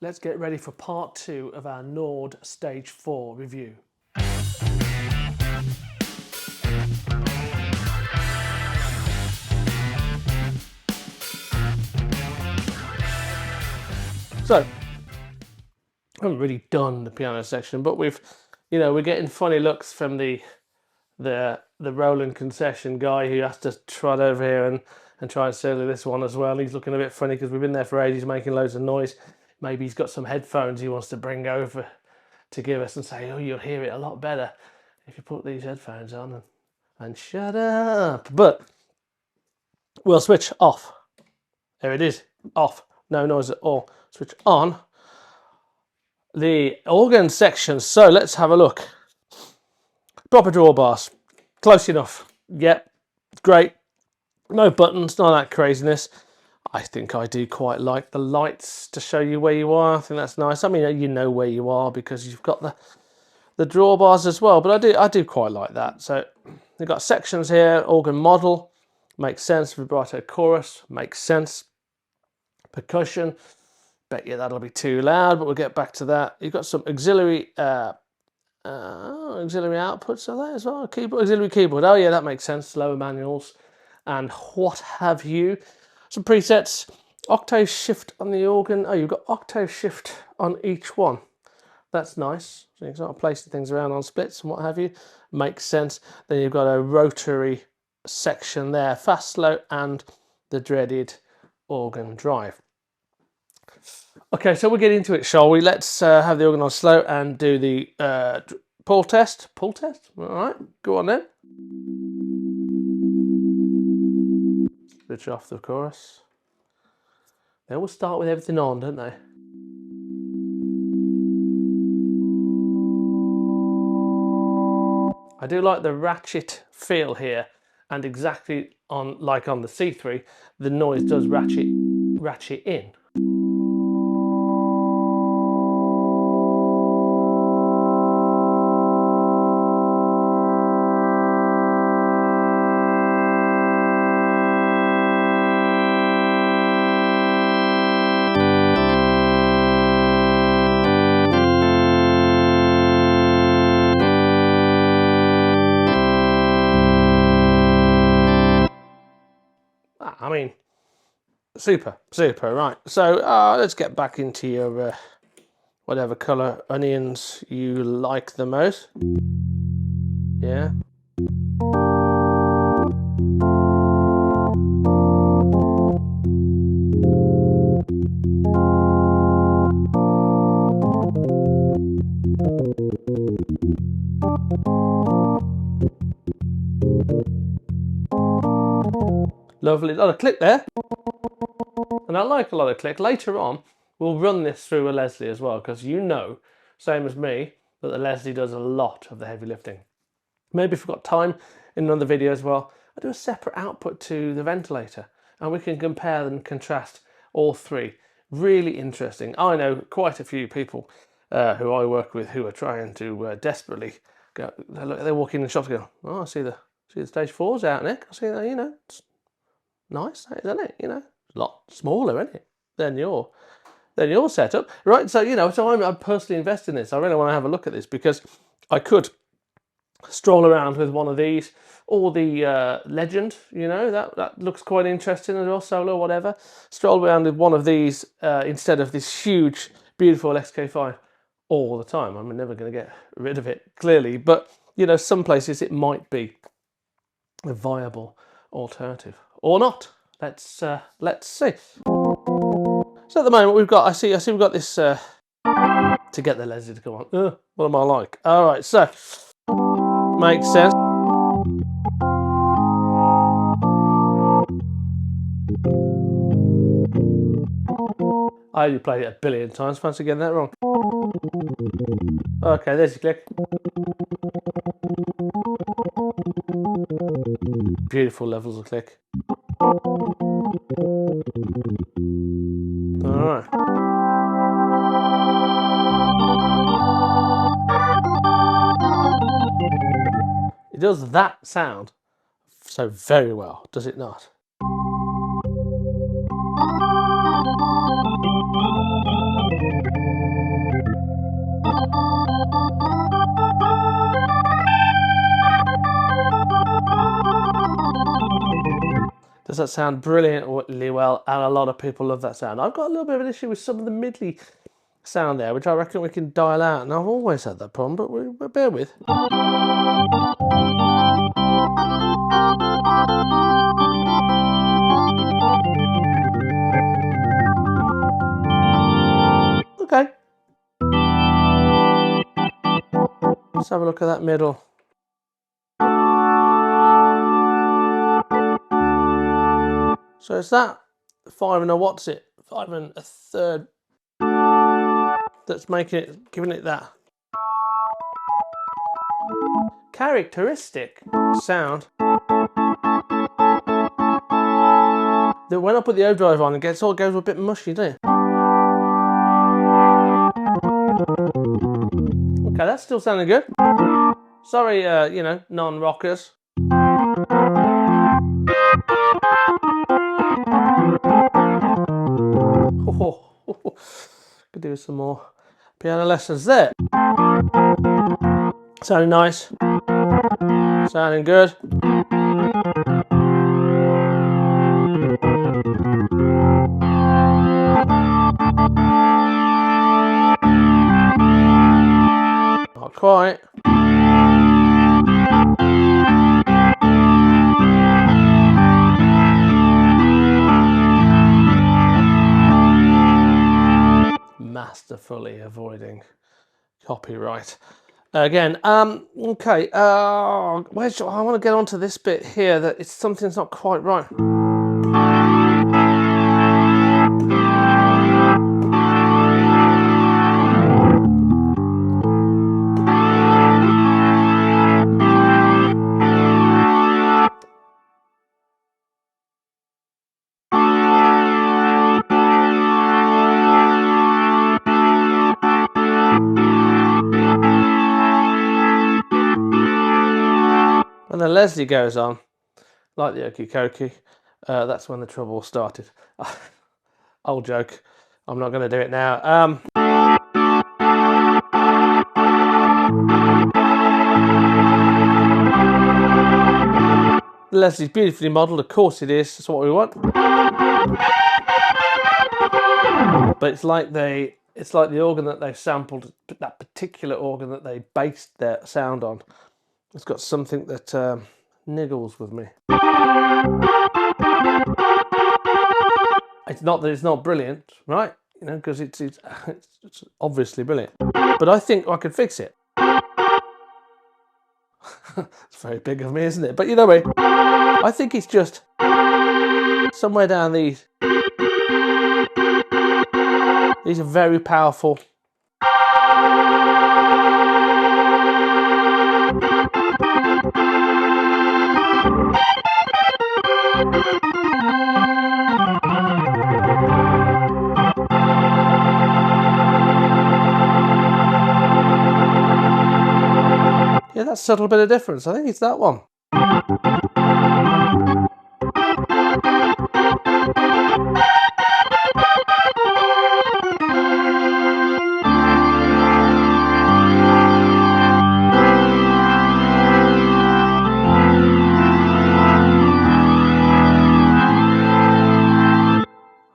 let's get ready for part 2 of our Nord Stage 4 review. So, I haven't really done the piano section, but we're getting funny looks from the Roland concession guy who has to trot over here and try and sell this one as well. He's looking a bit funny because we've been there for ages making loads of noise. Maybe he's got some headphones he wants to bring over to give us and say, oh, you'll hear it a lot better if you put these headphones on and shut up. But we'll switch off. There it is, off, no noise at all. Switch on the organ section. So let's have a look. Proper drawbars, close enough. Yep, great. No buttons, none of that craziness. I think I do quite like the lights to show you where you are. I think that's nice. I mean, you know where you are because you've got the drawbars as well. But I do quite like that. So you've got sections here. Organ model makes sense. Vibrato chorus makes sense. Percussion. Bet you that'll be too loud, but we'll get back to that. You've got some auxiliary outputs, are there as well? Auxiliary keyboard. Oh yeah, that makes sense. Lower manuals and what have you. Some presets. Octave shift on the organ. Oh, you've got octave shift on each one. That's nice. So you can start placing things around on splits and what have you. Makes sense. Then you've got a rotary section there. Fast, slow, and the dreaded organ drive. Okay, so we'll get into it, shall we? Let's have the organ on slow and do the pull test. Pull test? All right, go on then. Switch off the chorus. They always start with everything on, don't they? I do like the ratchet feel here, and exactly like on the C3, the noise does ratchet in. I mean, super, right. So let's get back into your whatever colour onions you like the most. Yeah. Lovely, a lot of click there. And I like a lot of click. Later on, we'll run this through a Leslie as well, because you know, same as me, that the Leslie does a lot of the heavy lifting. Maybe if we've got time in another video as well, I'll do a separate output to the ventilator and we can compare and contrast all three. Really interesting. I know quite a few people who I work with who are trying to desperately go. They walk in the shops and go, oh, I see the stage 4's out, Nick. I see that, you know, it's nice, isn't it? You know, it's a lot smaller, isn't it, than your setup, right? So, you know, so I'm personally invested in this. I really want to have a look at this because I could stroll around with one of these or the Legend, you know, that looks quite interesting as well, solo, whatever. Stroll around with one of these instead of this huge, beautiful XK5 all the time. I'm never going to get rid of it, clearly, but, you know, some places it might be a viable alternative or not. Let's see. So at the moment we've got, I see we've got this to get the Leslie to come on. What am I like? All right, so makes sense. I only played it a billion times. Fancy getting that wrong. Okay, there's your click. Beautiful levels of click. All right. It does that sound so very well, does it not? that sound brilliantly well, and a lot of people love that sound. I've got a little bit of an issue with some of the midly sound there, which I reckon we can dial out, and I've always had that problem, but we'll bear with. Okay. Let's have a look at that middle. So it's that 5 and a what's it? 5 and a third. That's making it, giving it that characteristic sound. That when I put the overdrive on, it all goes a bit mushy, doesn't it? Okay, that's still sounding good. Sorry, you know, non-rockers. Could do some more piano lessons there. Sounding nice. Sounding good. Not quite. Masterfully avoiding copyright. Again, okay, I want to get onto this bit here that it's something's not quite right. When the Leslie goes on, like the Okie Kokie, that's when the trouble started. Old joke. I'm not going to do it now. The Leslie's beautifully modelled, of course it is. That's what we want. But it's like the organ that they've sampled, that particular organ that they based their sound on. It's got something that niggles with me. It's not that it's not brilliant, right? You know, because it's obviously brilliant. But I think I could fix it. It's very big of me, isn't it? But you know me. I think it's just somewhere down these. These are very powerful. Yeah, that's a subtle bit of difference. I think it's that one.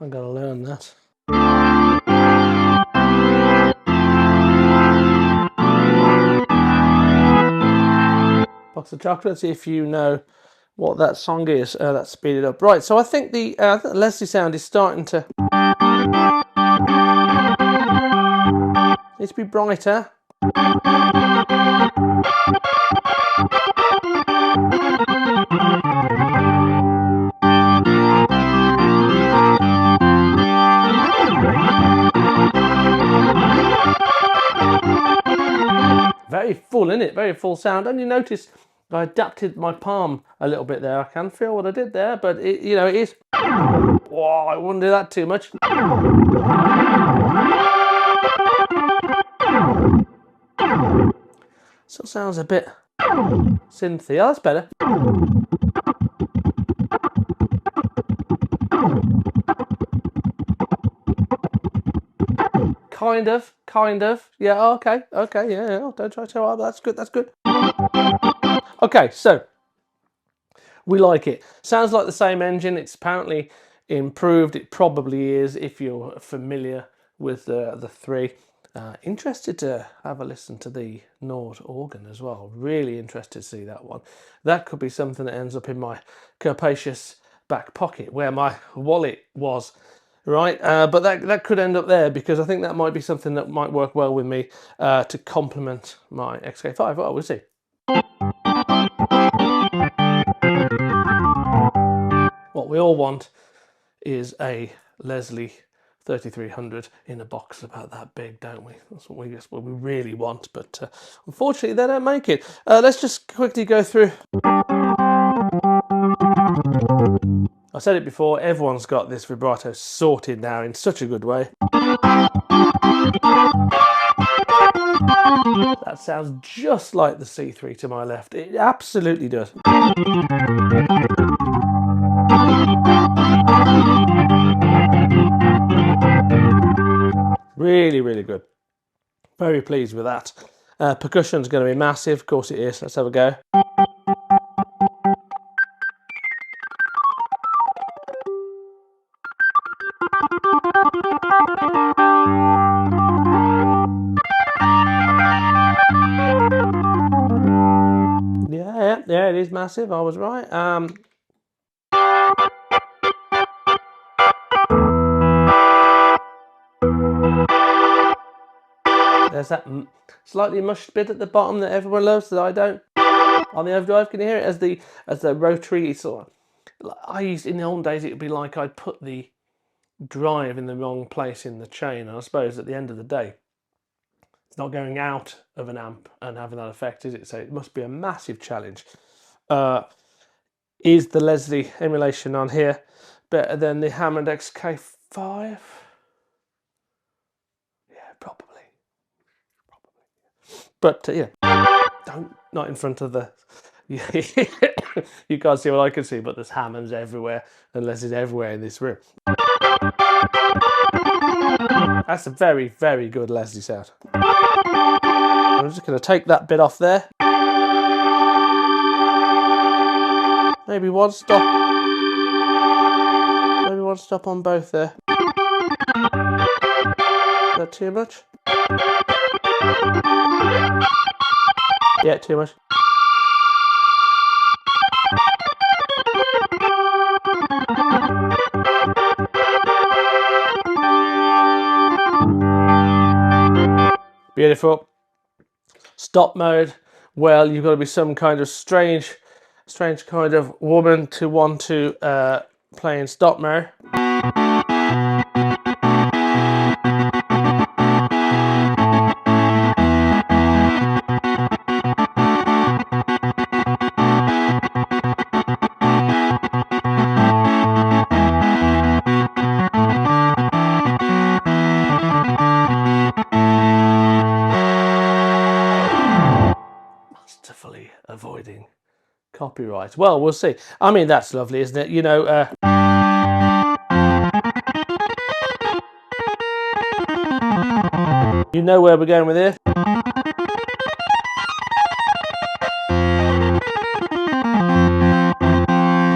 I'm gonna learn that. Box of chocolates, if you know what that song is, that's speeded up. Right, so I think the Leslie sound is starting to needs to be brighter. Very full, isn't it? Very full sound. And you notice I adapted my palm a little bit there. I can feel what I did there, but it, you know, it is. Whoa, I wouldn't do that too much. Still sounds a bit synthy. Oh, that's better. Kind of. Yeah, okay, yeah. Don't try too hard. That's good. Okay, so We like it. Sounds like the same engine. It's apparently improved. It probably is if you're familiar with the 3. Interested to have a listen to the Nord organ as well. Really interested to see that one. That could be something that ends up in my capacious back pocket where my wallet was. Right, but that could end up there because I think that might be something that might work well with me to complement my XK5. Well, we'll see. What we all want is a Leslie 3300 in a box about that big, don't we? That's what we really want, but unfortunately they don't make it. Let's just quickly go through. I said it before, everyone's got this vibrato sorted now in such a good way. That sounds just like the C3 to my left. It absolutely does. Really, really good. Very pleased with that. Percussion's going to be massive. Of course it is. Let's have a go. Yeah, it is massive. I was right. There's that slightly mushed bit at the bottom that everyone loves that I don't. On the overdrive, can you hear it as the rotary sort of? I used in the old days, it would be like I'd put the drive in the wrong place in the chain. And I suppose at the end of the day, it's not going out of an amp and having that effect, is it? So it must be a massive challenge. Is the Leslie emulation on here better than the Hammond XK5? Yeah, probably. But yeah, not in front of the. You can't see what I can see, but there's Hammonds everywhere and Leslie's everywhere in this room. That's a very, very good Leslie sound. I'm just going to take that bit off there. Maybe one stop. Maybe one stop on both there. Is that too much? Yeah, too much. Beautiful. Stop mode. Well, you've got to be some kind of strange kind of woman to want to play in stop mode. Masterfully avoiding copyright. Well, we'll see. I mean, that's lovely, isn't it? You know, you know where we're going with this.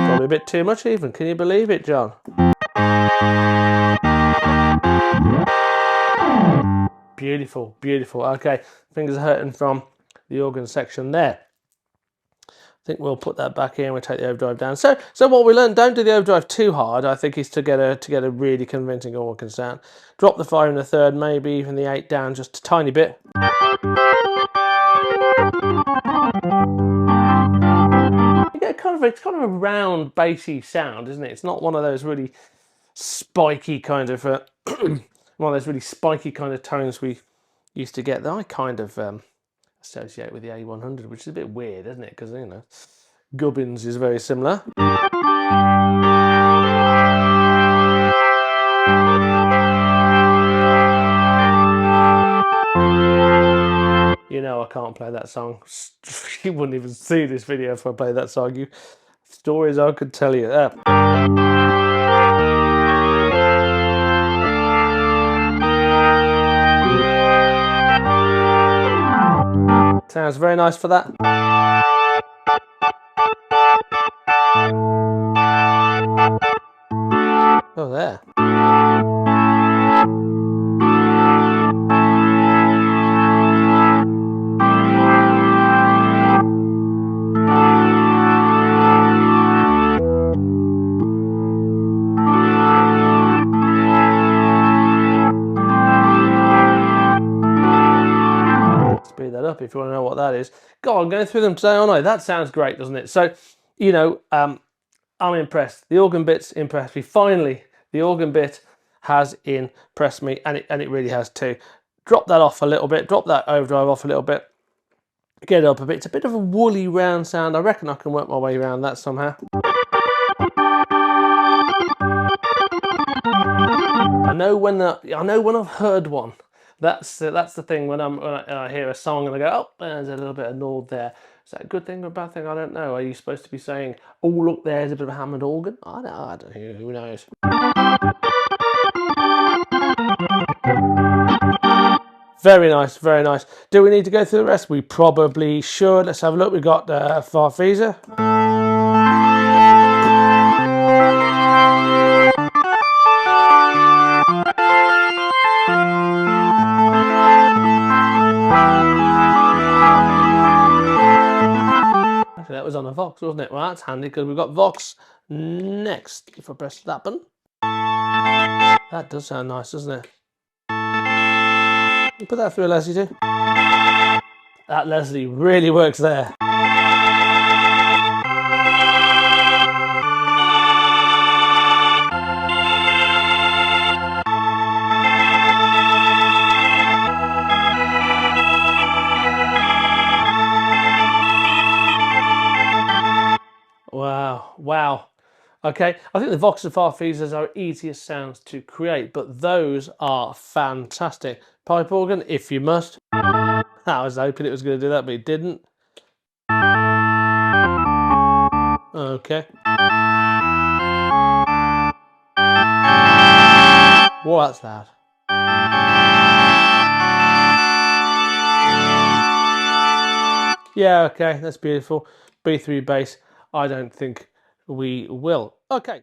Probably a bit too much even. Can you believe it, John? Beautiful, beautiful. Okay, fingers are hurting from the organ section there. I think we'll put that back in. We'll take the overdrive down. So what we learned: don't do the overdrive too hard. I think is to get a really convincing organ sound. Drop the 5 1/3, maybe even the 8 down just a tiny bit. You get it's kind of a round, bassy sound, isn't it? It's not one of those really spiky kind of one of those really spiky kind of tones we used to get that I kind of associate with the A100, which is a bit weird, isn't it? Because, you know, Gubbins is very similar. You know I can't play that song. You wouldn't even see this video if I played that song. You stories I could tell you. Sounds very nice for that. up if you want to know what that is. God, I'm going through them today, aren't I? That sounds great, doesn't it? So, you know, I'm impressed. The organ bit's impressed me. Finally, the organ bit has impressed me, and it really has too. Drop that off a little bit. Drop that overdrive off a little bit. Get it up a bit. It's a bit of a woolly round sound. I reckon I can work my way around that somehow. I know when I've heard one. That's the thing when I hear a song and I go, oh, there's a little bit of Nord there. Is that a good thing or a bad thing? I don't know. Are you supposed to be saying, oh look, there's a bit of a Hammond organ? I don't know. Who knows? Very nice, very nice. Do we need to go through the rest? We probably should. Let's have a look. We've got Farfisa. Actually, that was on a Vox, wasn't it? Well, that's handy because we've got Vox next. If I press that button. That does sound nice, doesn't it? Put that through a Leslie too. That Leslie really works there. Wow, wow. Okay, I think the Vox and Farfisas are easiest sounds to create, but those are fantastic. Pipe organ, if you must. I was hoping it was going to do that, but it didn't. Okay. What's that? Yeah, okay, that's beautiful. B3 bass, I don't think we will. Okay.